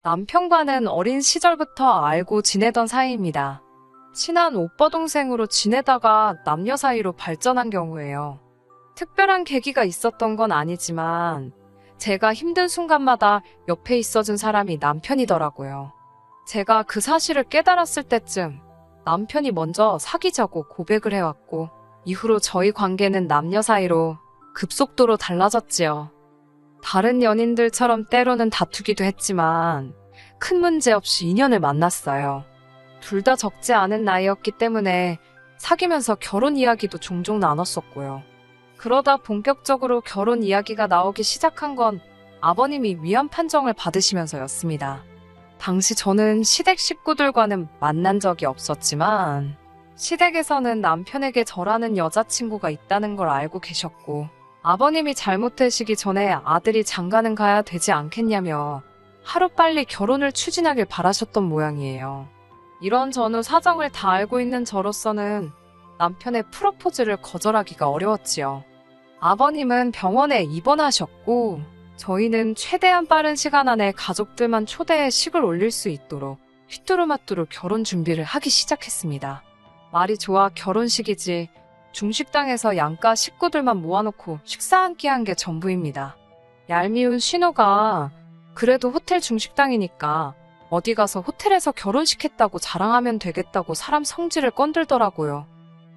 남편과는 어린 시절부터 알고 지내던 사이입니다. 친한 오빠 동생으로 지내다가 남녀 사이로 발전한 경우예요. 특별한 계기가 있었던 건 아니지만 제가 힘든 순간마다 옆에 있어준 사람이 남편이더라고요. 제가 그 사실을 깨달았을 때쯤 남편이 먼저 사귀자고 고백을 해왔고 이후로 저희 관계는 남녀 사이로 급속도로 달라졌지요. 다른 연인들처럼 때로는 다투기도 했지만 큰 문제 없이 인연을 만났어요. 둘 다 적지 않은 나이였기 때문에 사귀면서 결혼 이야기도 종종 나눴었고요. 그러다 본격적으로 결혼 이야기가 나오기 시작한 건 아버님이 위안 판정을 받으시면서였습니다. 당시 저는 시댁 식구들과는 만난 적이 없었지만 시댁에서는 남편에게 저라는 여자친구가 있다는 걸 알고 계셨고 아버님이 잘못되시기 전에 아들이 장가는 가야 되지 않겠냐며 하루빨리 결혼을 추진하길 바라셨던 모양이에요. 이런 전후 사정을 다 알고 있는 저로서는 남편의 프로포즈를 거절하기가 어려웠지요. 아버님은 병원에 입원하셨고 저희는 최대한 빠른 시간 안에 가족들만 초대해 식을 올릴 수 있도록 휘뚜루마뚜루 결혼 준비를 하기 시작했습니다. 말이 좋아 결혼식이지 중식당에서 양가 식구들만 모아놓고 식사 한 끼 한 게 전부입니다. 얄미운 신호가 그래도 호텔 중식당이니까 어디 가서 호텔에서 결혼식 했다고 자랑하면 되겠다고 사람 성질을 건들더라고요.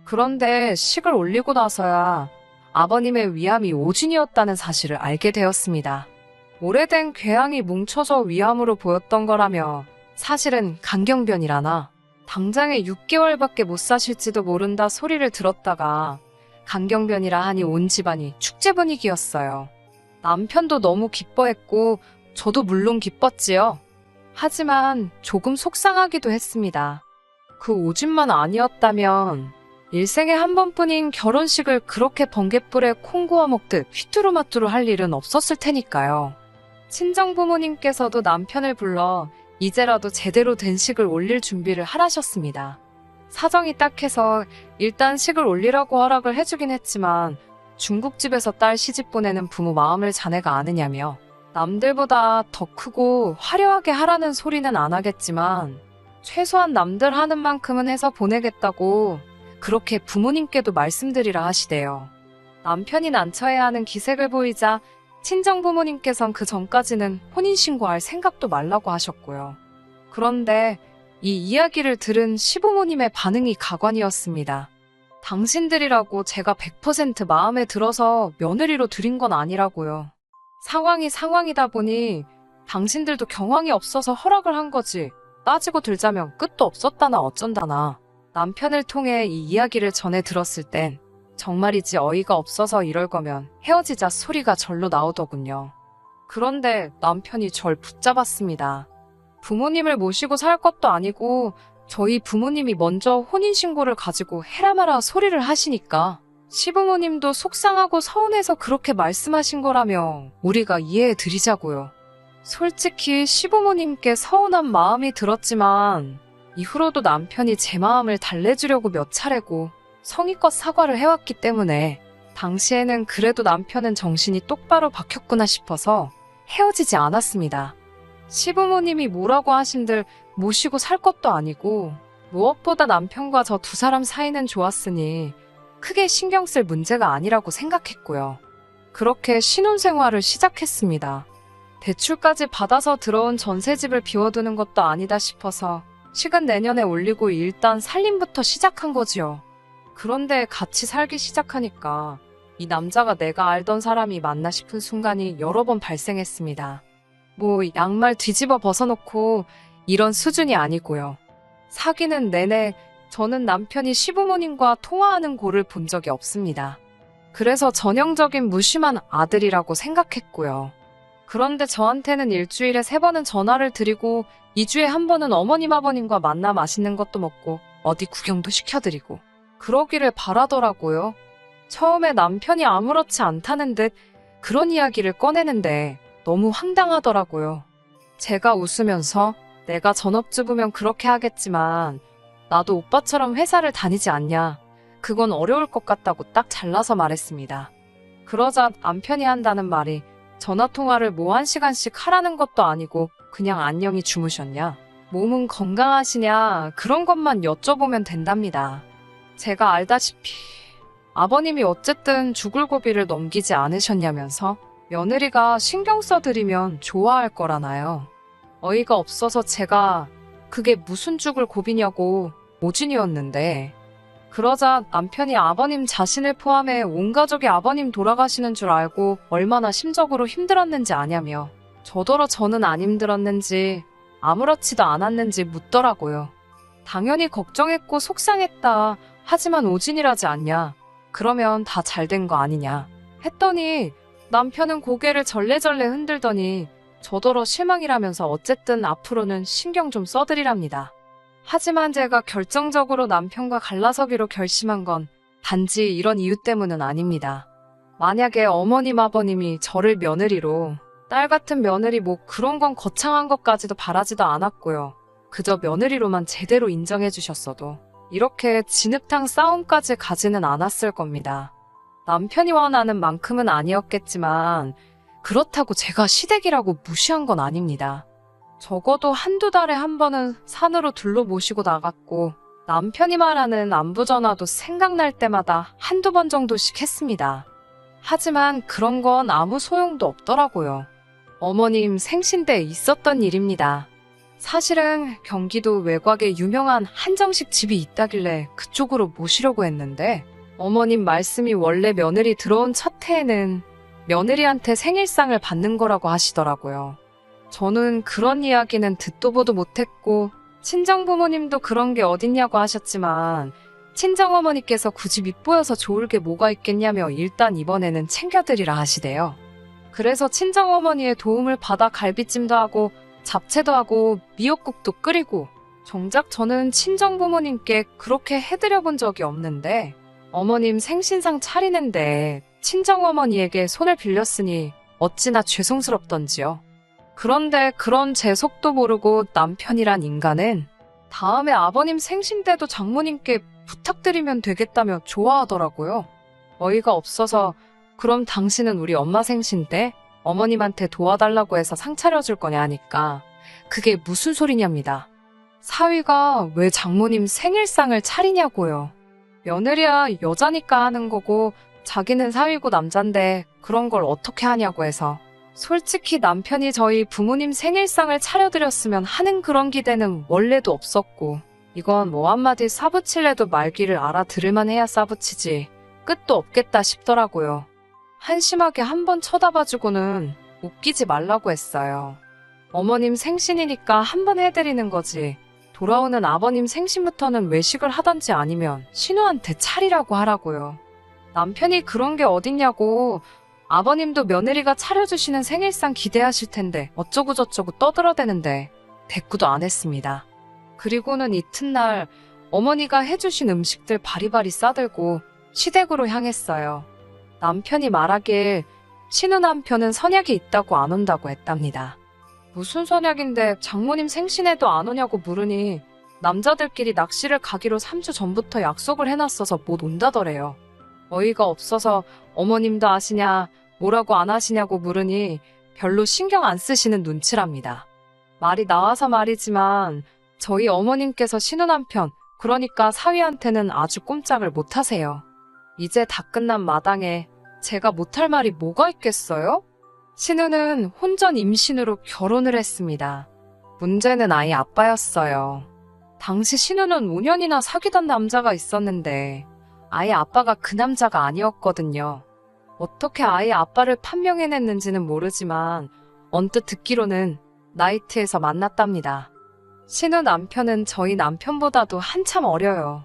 그런데 식을 올리고 나서야 아버님의 위암이 오진이었다는 사실을 알게 되었습니다. 오래된 궤양이 뭉쳐져 위암으로 보였던 거라며 사실은 간경변이라나 당장에 6개월밖에 못 사실지도 모른다 소리를 들었다가 간경변이라 하니 온 집안이 축제 분위기였어요. 남편도 너무 기뻐했고 저도 물론 기뻤지요. 하지만 조금 속상하기도 했습니다. 그 오진만 아니었다면 일생에 한 번뿐인 결혼식을 그렇게 번갯불에 콩 구워 먹듯 휘뚜루마뚜루 할 일은 없었을 테니까요. 친정부모님께서도 남편을 불러 이제라도 제대로 된 식을 올릴 준비를 하라셨습니다. 사정이 딱해서 일단 식을 올리라고 허락을 해주긴 했지만 중국집에서 딸 시집 보내는 부모 마음을 자네가 아느냐며 남들보다 더 크고 화려하게 하라는 소리는 안 하겠지만 최소한 남들 하는 만큼은 해서 보내겠다고 그렇게 부모님께도 말씀드리라 하시대요. 남편이 난처해야 하는 기색을 보이자 친정부모님께선 그 전까지는 혼인신고할 생각도 말라고 하셨고요. 그런데 이 이야기를 들은 시부모님의 반응이 가관이었습니다. 당신들이라고 제가 100% 마음에 들어서 며느리로 들인 건 아니라고요. 상황이 상황이다 보니 당신들도 경황이 없어서 허락을 한 거지. 따지고 들자면 끝도 없었다나 어쩐다나. 남편을 통해 이 이야기를 전해 들었을 땐 정말이지 어이가 없어서 이럴 거면 헤어지자 소리가 절로 나오더군요. 그런데 남편이 절 붙잡았습니다. 부모님을 모시고 살 것도 아니고 저희 부모님이 먼저 혼인신고를 가지고 해라 마라 소리를 하시니까 시부모님도 속상하고 서운해서 그렇게 말씀하신 거라며 우리가 이해해 드리자고요. 솔직히 시부모님께 서운한 마음이 들었지만 이후로도 남편이 제 마음을 달래주려고 몇 차례고 성의껏 사과를 해왔기 때문에 당시에는 그래도 남편은 정신이 똑바로 박혔구나 싶어서 헤어지지 않았습니다. 시부모님이 뭐라고 하신들 모시고 살 것도 아니고 무엇보다 남편과 저 두 사람 사이는 좋았으니 크게 신경 쓸 문제가 아니라고 생각했고요. 그렇게 신혼생활을 시작했습니다. 대출까지 받아서 들어온 전셋집을 비워두는 것도 아니다 싶어서 식은 내년에 올리고 일단 살림부터 시작한 거지요. 그런데 같이 살기 시작하니까 이 남자가 내가 알던 사람이 맞나 싶은 순간이 여러 번 발생했습니다. 뭐 양말 뒤집어 벗어놓고 이런 수준이 아니고요. 사귀는 내내 저는 남편이 시부모님과 통화하는 꼴을 본 적이 없습니다. 그래서 전형적인 무심한 아들이라고 생각했고요. 그런데 저한테는 일주일에 3번은 전화를 드리고 2주에 한 번은 어머님 아버님과 만나 맛있는 것도 먹고 어디 구경도 시켜드리고 그러기를 바라더라고요. 처음에 남편이 아무렇지 않다는 듯 그런 이야기를 꺼내는데 너무 황당하더라고요. 제가 웃으면서 내가 전업주부면 그렇게 하겠지만 나도 오빠처럼 회사를 다니지 않냐. 그건 어려울 것 같다고 딱 잘라서 말했습니다. 그러자 남편이 한다는 말이 전화통화를 뭐 1시간씩 하라는 것도 아니고 그냥 안녕히 주무셨냐? 몸은 건강하시냐? 그런 것만 여쭤보면 된답니다. 제가 알다시피 아버님이 어쨌든 죽을 고비를 넘기지 않으셨냐면서 며느리가 신경 써드리면 좋아할 거라나요. 어이가 없어서 제가 그게 무슨 죽을 고비냐고 모진이었는데 그러자 남편이 아버님 자신을 포함해 온 가족이 아버님 돌아가시는 줄 알고 얼마나 심적으로 힘들었는지 아냐며 저더러 저는 안 힘들었는지 아무렇지도 않았는지 묻더라고요. 당연히 걱정했고 속상했다. 하지만 오진이라지 않냐. 그러면 다 잘 된 거 아니냐. 했더니 남편은 고개를 절레절레 흔들더니 저더러 실망이라면서 어쨌든 앞으로는 신경 좀 써드리랍니다. 하지만 제가 결정적으로 남편과 갈라서기로 결심한 건 단지 이런 이유 때문은 아닙니다. 만약에 어머님 아버님이 저를 며느리로 딸 같은 며느리 뭐 그런 건 거창한 것까지도 바라지도 않았고요. 그저 며느리로만 제대로 인정해 주셨어도 이렇게 진흙탕 싸움까지 가지는 않았을 겁니다. 남편이 원하는 만큼은 아니었겠지만 그렇다고 제가 시댁이라고 무시한 건 아닙니다. 적어도 한두 달에 한 번은 산으로 둘러 모시고 나갔고 남편이 말하는 안부 전화도 생각날 때마다 한두 번 정도씩 했습니다. 하지만 그런 건 아무 소용도 없더라고요. 어머님 생신 때 있었던 일입니다. 사실은 경기도 외곽에 유명한 한정식 집이 있다길래 그쪽으로 모시려고 했는데 어머님 말씀이 원래 며느리 들어온 첫 해에는 며느리한테 생일상을 받는 거라고 하시더라고요. 저는 그런 이야기는 듣도 보도 못했고 친정부모님도 그런 게 어딨냐고 하셨지만 친정어머니께서 굳이 밉보여서 좋을 게 뭐가 있겠냐며 일단 이번에는 챙겨드리라 하시대요. 그래서 친정어머니의 도움을 받아 갈비찜도 하고 잡채도 하고 미역국도 끓이고 정작 저는 친정부모님께 그렇게 해드려 본 적이 없는데 어머님 생신상 차리는데 친정어머니에게 손을 빌렸으니 어찌나 죄송스럽던지요. 그런데 그런 제 속도 모르고 남편이란 인간은 다음에 아버님 생신 때도 장모님께 부탁드리면 되겠다며 좋아하더라고요. 어이가 없어서 그럼 당신은 우리 엄마 생신 때 어머님한테 도와달라고 해서 상 차려줄 거냐 하니까 그게 무슨 소리냐입니다. 사위가 왜 장모님 생일상을 차리냐고요. 며느리야 여자니까 하는 거고 자기는 사위고 남잔데 그런 걸 어떻게 하냐고 해서 솔직히 남편이 저희 부모님 생일상을 차려드렸으면 하는 그런 기대는 원래도 없었고 이건 뭐 한마디 싸붙일래도 말귀를 알아들을만 해야 싸붙이지 끝도 없겠다 싶더라고요. 한심하게 한번 쳐다봐주고는 웃기지 말라고 했어요. 어머님 생신이니까 한번 해드리는 거지. 돌아오는 아버님 생신부터는 외식을 하던지 아니면 신우한테 차리라고 하라고요. 남편이 그런 게 어딨냐고 아버님도 며느리가 차려주시는 생일상 기대하실 텐데 어쩌고저쩌고 떠들어대는데 대꾸도 안 했습니다. 그리고는 이튿날 어머니가 해주신 음식들 바리바리 싸들고 시댁으로 향했어요. 남편이 말하길 신우 남편은 선약이 있다고 안 온다고 했답니다. 무슨 선약인데 장모님 생신에도 안 오냐고 물으니 남자들끼리 낚시를 가기로 3주 전부터 약속을 해놨어서 못 온다더래요. 어이가 없어서 어머님도 아시냐 뭐라고 안 하시냐고 물으니 별로 신경 안 쓰시는 눈치랍니다. 말이 나와서 말이지만 저희 어머님께서 신우 남편 그러니까 사위한테는 아주 꼼짝을 못 하세요. 이제 다 끝난 마당에 제가 못할 말이 뭐가 있겠어요? 신우는 혼전 임신으로 결혼을 했습니다. 문제는 아이 아빠였어요. 당시 신우는 5년이나 사귀던 남자가 있었는데 아이 아빠가 그 남자가 아니었거든요. 어떻게 아이 아빠를 판명해냈는지는 모르지만 언뜻 듣기로는 나이트에서 만났답니다. 신우 남편은 저희 남편보다도 한참 어려요.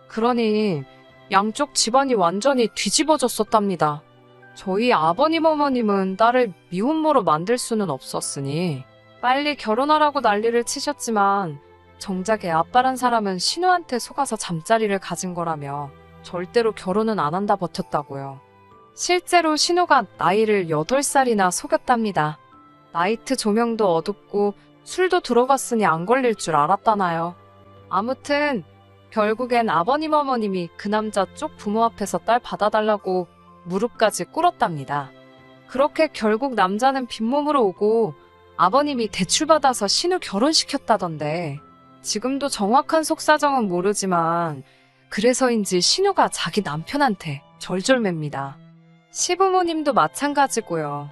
그러니 양쪽 집안이 완전히 뒤집어졌었답니다. 저희 아버님 어머님은 딸을 미혼모로 만들 수는 없었으니 빨리 결혼하라고 난리를 치셨지만 정작 애 아빠란 사람은 신우한테 속아서 잠자리를 가진 거라며 절대로 결혼은 안 한다 버텼다고요. 실제로 신우가 나이를 8살이나 속였답니다. 나이트 조명도 어둡고 술도 들어갔으니 안 걸릴 줄 알았다나요. 아무튼 결국엔 아버님 어머님이 그 남자 쪽 부모 앞에서 딸 받아달라고 무릎까지 꿇었답니다. 그렇게 결국 남자는 빈몸으로 오고 아버님이 대출받아서 신우 결혼시켰다던데 지금도 정확한 속사정은 모르지만 그래서인지 신우가 자기 남편한테 절절맵니다. 시부모님도 마찬가지고요.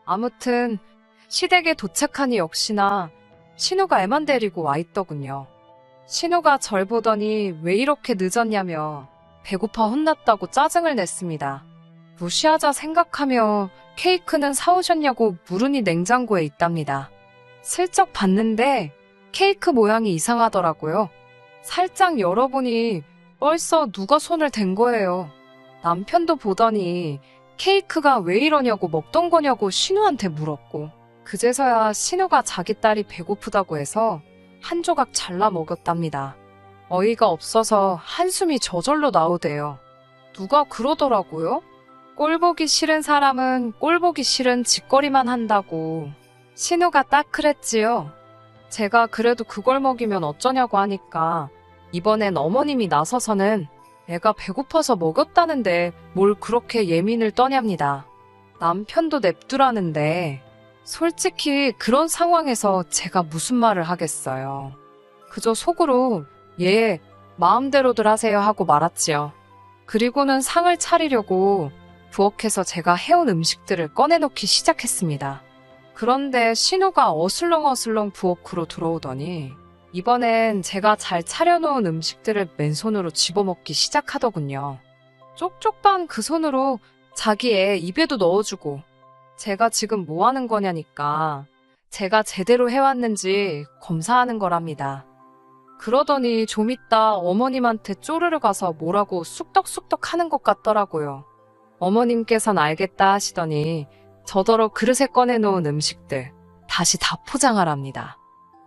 아무튼 시댁에 도착하니 역시나 신우가 애만 데리고 와 있더군요. 신우가 절 보더니 왜 이렇게 늦었냐며 배고파 혼났다고 짜증을 냈습니다. 무시하자 생각하며 케이크는 사오셨냐고 물으니 냉장고에 있답니다. 슬쩍 봤는데 케이크 모양이 이상하더라고요. 살짝 열어보니 벌써 누가 손을 댄 거예요. 남편도 보더니 케이크가 왜 이러냐고 먹던 거냐고 신우한테 물었고 그제서야 신우가 자기 딸이 배고프다고 해서 한 조각 잘라 먹였답니다. 어이가 없어서 한숨이 저절로 나오대요. 누가 그러더라고요? 꼴보기 싫은 사람은 꼴보기 싫은 짓거리만 한다고. 신우가 딱 그랬지요. 제가 그래도 그걸 먹이면 어쩌냐고 하니까 이번엔 어머님이 나서서는 애가 배고파서 먹였다는데 뭘 그렇게 예민을 떠냐입니다. 남편도 냅두라는데 솔직히 그런 상황에서 제가 무슨 말을 하겠어요. 그저 속으로 예, 마음대로들 하세요 하고 말았지요. 그리고는 상을 차리려고 부엌에서 제가 해온 음식들을 꺼내놓기 시작했습니다. 그런데 신우가 어슬렁어슬렁 부엌으로 들어오더니 이번엔 제가 잘 차려놓은 음식들을 맨손으로 집어먹기 시작하더군요. 쪽쪽반 그 손으로 자기 애 입에도 넣어주고 제가 지금 뭐 하는 거냐니까 제가 제대로 해왔는지 검사하는 거랍니다. 그러더니 좀 이따 어머님한테 쪼르르 가서 뭐라고 쑥덕쑥덕 하는 것 같더라고요. 어머님께선 알겠다 하시더니 저더러 그릇에 꺼내놓은 음식들 다시 다 포장하랍니다.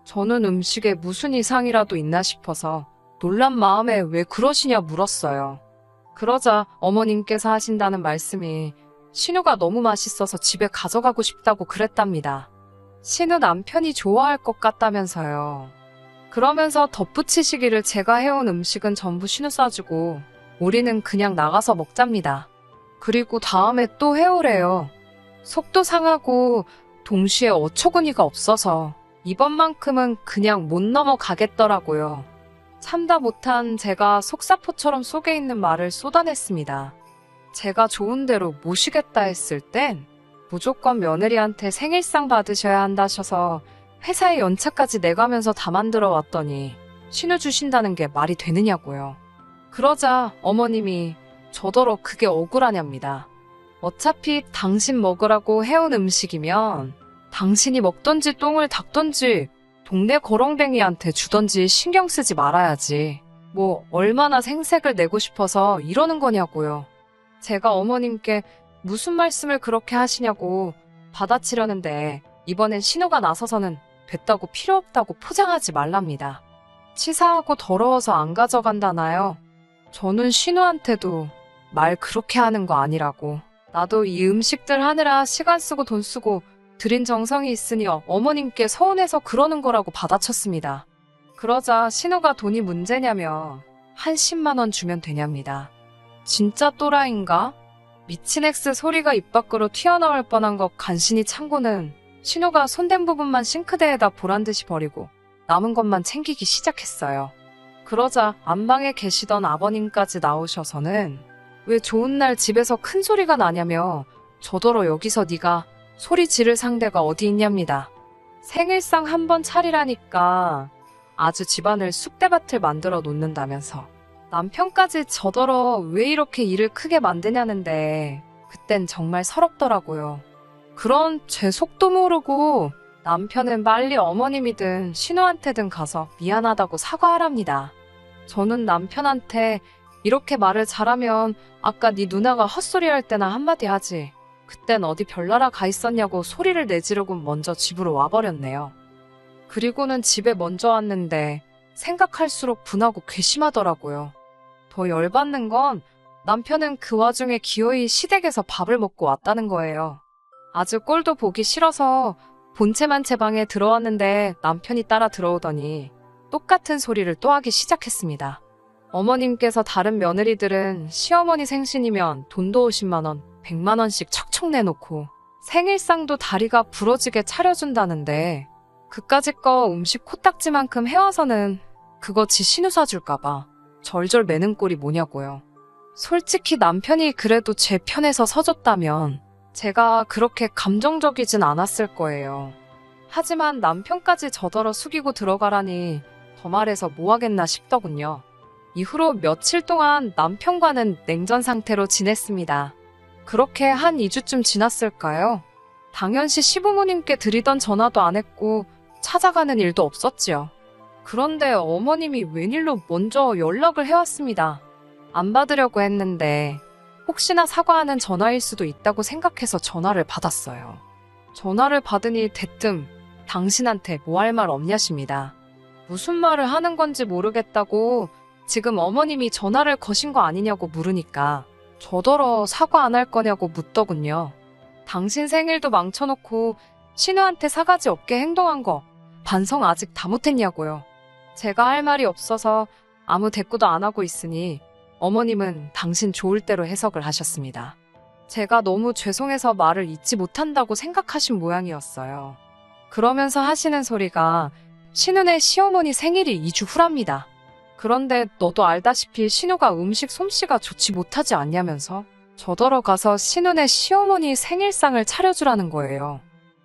저는 음식에 무슨 이상이라도 있나 싶어서 놀란 마음에 왜 그러시냐 물었어요. 그러자 어머님께서 하신다는 말씀이 신우가 너무 맛있어서 집에 가져가고 싶다고 그랬답니다. 신우 남편이 좋아할 것 같다면서요. 그러면서 덧붙이시기를 제가 해온 음식은 전부 신우 싸주고 우리는 그냥 나가서 먹잡니다. 그리고 다음에 또 해오래요. 속도 상하고 동시에 어처구니가 없어서 이번만큼은 그냥 못 넘어가겠더라고요. 참다 못한 제가 속사포처럼 속에 있는 말을 쏟아냈습니다. 제가 좋은 대로 모시겠다 했을 땐 무조건 며느리한테 생일상 받으셔야 한다셔서 회사에 연차까지 내가면서 다 만들어 왔더니 신우 주신다는 게 말이 되느냐고요. 그러자 어머님이 저더러 그게 억울하냐입니다. 어차피 당신 먹으라고 해온 음식이면 당신이 먹던지 똥을 닦던지 동네 거렁뱅이한테 주던지 신경 쓰지 말아야지. 뭐 얼마나 생색을 내고 싶어서 이러는 거냐고요. 제가 어머님께 무슨 말씀을 그렇게 하시냐고 받아치려는데 이번엔 신우가 나서서는 됐다고 필요 없다고 포장하지 말랍니다. 치사하고 더러워서 안 가져간다나요? 저는 신우한테도 말 그렇게 하는 거 아니라고. 나도 이 음식들 하느라 시간 쓰고 돈 쓰고 들인 정성이 있으니 어머님께 서운해서 그러는 거라고 받아쳤습니다. 그러자 신우가 돈이 문제냐며 한 10만 원 주면 되냐입니다. 진짜 또라이인가? 미친 엑스 소리가 입 밖으로 튀어나올 뻔한 것 간신히 참고는 신우가 손댄 부분만 싱크대에다 보란듯이 버리고 남은 것만 챙기기 시작했어요. 그러자 안방에 계시던 아버님까지 나오셔서는 왜 좋은 날 집에서 큰 소리가 나냐며 저더러 여기서 네가 소리 지를 상대가 어디 있냐입니다. 생일상 한번 차리라니까 아주 집안을 쑥대밭을 만들어 놓는다면서 남편까지 저더러 왜 이렇게 일을 크게 만드냐는데 그땐 정말 서럽더라고요. 그런 제 속도 모르고 남편은 빨리 어머님이든 신우한테든 가서 미안하다고 사과하랍니다. 저는 남편한테 이렇게 말을 잘하면 아까 네 누나가 헛소리할 때나 한마디 하지. 그땐 어디 별나라 가 있었냐고 소리를 내지르고 먼저 집으로 와버렸네요. 그리고는 집에 먼저 왔는데 생각할수록 분하고 괘씸하더라고요. 더 열받는 건 남편은 그 와중에 기어이 시댁에서 밥을 먹고 왔다는 거예요. 아주 꼴도 보기 싫어서 본체만 제 방에 들어왔는데 남편이 따라 들어오더니 똑같은 소리를 또 하기 시작했습니다. 어머님께서 다른 며느리들은 시어머니 생신이면 돈도 50만 원, 100만 원씩 척척 내놓고 생일상도 다리가 부러지게 차려준다는데 그까짓 거 음식 코딱지만큼 해와서는 그거 지 신우 사줄까봐 절절 매는 꼴이 뭐냐고요. 솔직히 남편이 그래도 제 편에서 서줬다면 제가 그렇게 감정적이진 않았을 거예요. 하지만 남편까지 저더러 숙이고 들어가라니 더 말해서 뭐하겠나 싶더군요. 이후로 며칠 동안 남편과는 냉전 상태로 지냈습니다. 그렇게 한 2주쯤 지났을까요? 당연시 시부모님께 드리던 전화도 안 했고 찾아가는 일도 없었지요. 그런데 어머님이 웬일로 먼저 연락을 해왔습니다. 안 받으려고 했는데 혹시나 사과하는 전화일 수도 있다고 생각해서 전화를 받았어요. 전화를 받으니 대뜸 당신한테 뭐 할 말 없냐십니다. 무슨 말을 하는 건지 모르겠다고 지금 어머님이 전화를 거신 거 아니냐고 물으니까 저더러 사과 안 할 거냐고 묻더군요. 당신 생일도 망쳐놓고 신우한테 사가지 없게 행동한 거 반성 아직 다 못했냐고요. 제가 할 말이 없어서 아무 대꾸도 안 하고 있으니 어머님은 당신 좋을 대로 해석을 하셨습니다. 제가 너무 죄송해서 말을 잇지 못한다고 생각하신 모양이었어요. 그러면서 하시는 소리가 신우네 시어머니 생일이 2주 후랍니다. 그런데 너도 알다시피 신우가 음식 솜씨가 좋지 못하지 않냐면서 저더러 가서 신우네 시어머니 생일상을 차려주라는 거예요.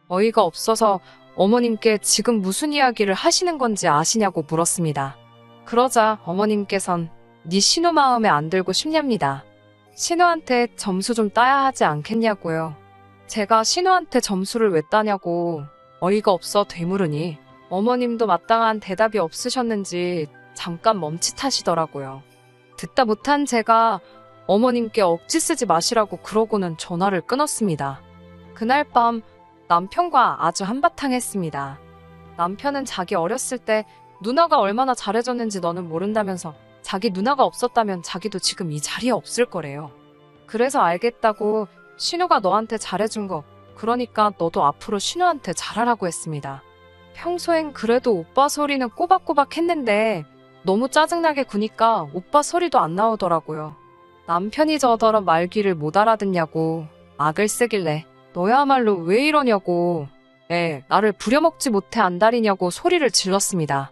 어이가 없어서 어머님께 지금 무슨 이야기를 하시는 건지 아시냐고 물었습니다. 그러자 어머님께선 네 신우 마음에 안 들고 싶냐입니다. 신우한테 점수 좀 따야 하지 않겠냐고요. 제가 신우한테 점수를 왜 따냐고 어이가 없어 되물으니 어머님도 마땅한 대답이 없으셨는지 잠깐 멈칫하시더라고요. 듣다 못한 제가 어머님께 억지 쓰지 마시라고 그러고는 전화를 끊었습니다. 그날 밤 남편과 아주 한바탕 했습니다. 남편은 자기 어렸을 때 누나가 얼마나 잘해줬는지 너는 모른다면서 자기 누나가 없었다면 자기도 지금 이 자리에 없을 거래요. 그래서 알겠다고 신우가 너한테 잘해준 거 그러니까 너도 앞으로 신우한테 잘하라고 했습니다. 평소엔 그래도 오빠 소리는 꼬박꼬박 했는데 너무 짜증나게 구니까 오빠 소리도 안 나오더라고요. 남편이 저더러 말귀를 못 알아듣냐고 악을 쓰길래 너야말로 왜 이러냐고 나를 부려먹지 못해 안달이냐고 소리를 질렀습니다.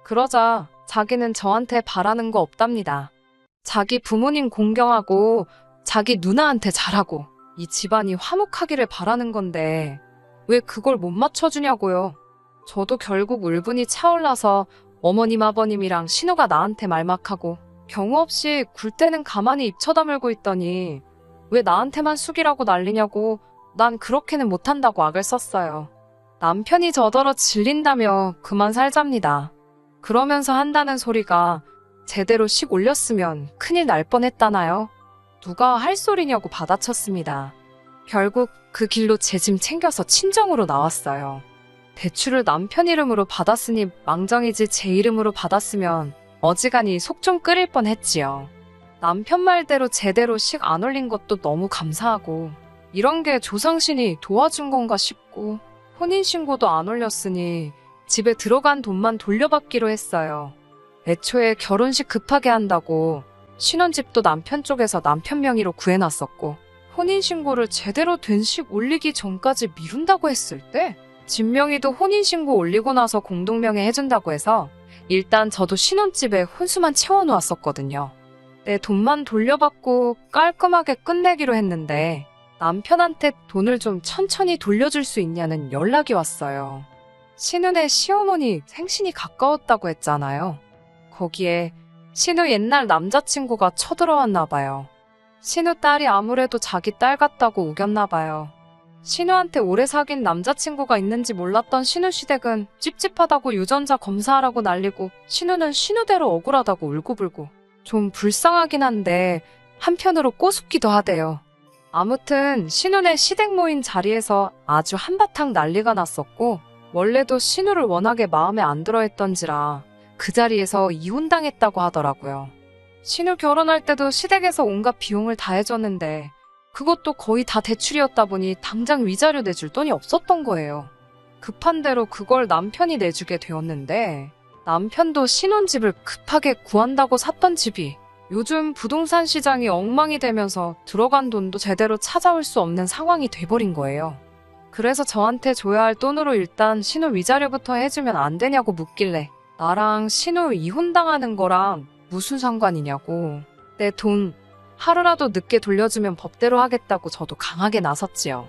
그러자 자기는 저한테 바라는 거 없답니다. 자기 부모님 공경하고 자기 누나한테 잘하고 이 집안이 화목하기를 바라는 건데 왜 그걸 못 맞춰주냐고요. 저도 결국 울분이 차올라서 어머님 아버님이랑 신우가 나한테 말막하고 경우 없이 굴 때는 가만히 입 쳐다물고 있더니 왜 나한테만 숙이라고 난리냐고 난 그렇게는 못한다고 악을 썼어요. 남편이 저더러 질린다며 그만 살잡니다. 그러면서 한다는 소리가 제대로 식 올렸으면 큰일 날 뻔했다나요? 누가 할 소리냐고 받아쳤습니다. 결국 그 길로 제 짐 챙겨서 친정으로 나왔어요. 대출을 남편 이름으로 받았으니 망정이지 제 이름으로 받았으면 어지간히 속 좀 끓일 뻔했지요. 남편 말대로 제대로 식 안 올린 것도 너무 감사하고 이런 게 조상신이 도와준 건가 싶고 혼인신고도 안 올렸으니 집에 들어간 돈만 돌려받기로 했어요. 애초에 결혼식 급하게 한다고 신혼집도 남편 쪽에서 남편 명의로 구해놨었고 혼인신고를 제대로 된 식 올리기 전까지 미룬다고 했을 때 진명이도 혼인신고 올리고 나서 공동명의 해준다고 해서 일단 저도 신혼집에 혼수만 채워놓았었거든요. 내 돈만 돌려받고 깔끔하게 끝내기로 했는데 남편한테 돈을 좀 천천히 돌려줄 수 있냐는 연락이 왔어요. 신우네 시어머니 생신이 가까웠다고 했잖아요. 거기에 신우 옛날 남자친구가 쳐들어왔나 봐요. 신우 딸이 아무래도 자기 딸 같다고 우겼나 봐요. 신우한테 오래 사귄 남자친구가 있는지 몰랐던 신우 시댁은 찝찝하다고 유전자 검사하라고 난리고 신우는 신우대로 억울하다고 울고불고 좀 불쌍하긴 한데 한편으로 꼬숩기도 하대요. 아무튼 신우네 시댁 모인 자리에서 아주 한바탕 난리가 났었고 원래도 신우를 워낙에 마음에 안 들어 했던지라 그 자리에서 이혼당했다고 하더라고요. 신우 결혼할 때도 시댁에서 온갖 비용을 다 해줬는데 그것도 거의 다 대출이었다 보니 당장 위자료 내줄 돈이 없었던 거예요. 급한 대로 그걸 남편이 내주게 되었는데 남편도 신혼집을 급하게 구한다고 샀던 집이 요즘 부동산 시장이 엉망이 되면서 들어간 돈도 제대로 찾아올 수 없는 상황이 돼버린 거예요. 그래서 저한테 줘야 할 돈으로 일단 신우 위자료부터 해주면 안 되냐고 묻길래 나랑 신우 이혼당하는 거랑 무슨 상관이냐고. 내 돈 하루라도 늦게 돌려주면 법대로 하겠다고 저도 강하게 나섰지요.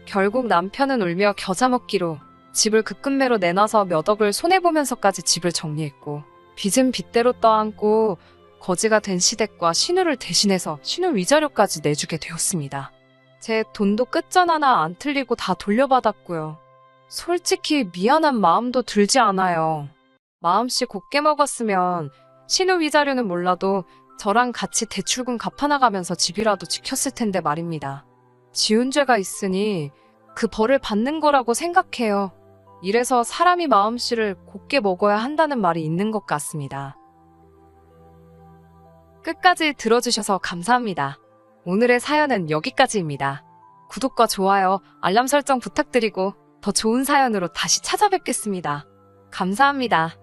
결국 남편은 울며 겨자 먹기로 집을 급급매로 내놔서 몇 억을 손해보면서까지 집을 정리했고 빚은 빚대로 떠안고 거지가 된 시댁과 신우를 대신해서 신우 위자료까지 내주게 되었습니다. 제 돈도 끝전하나 안 틀리고 다 돌려받았고요. 솔직히 미안한 마음도 들지 않아요. 마음씨 곱게 먹었으면 신우 위자료는 몰라도 저랑 같이 대출금 갚아나가면서 집이라도 지켰을 텐데 말입니다. 지은 죄가 있으니 그 벌을 받는 거라고 생각해요. 이래서 사람이 마음씨를 곱게 먹어야 한다는 말이 있는 것 같습니다. 끝까지 들어주셔서 감사합니다. 오늘의 사연은 여기까지입니다. 구독과 좋아요, 알람 설정 부탁드리고 더 좋은 사연으로 다시 찾아뵙겠습니다. 감사합니다.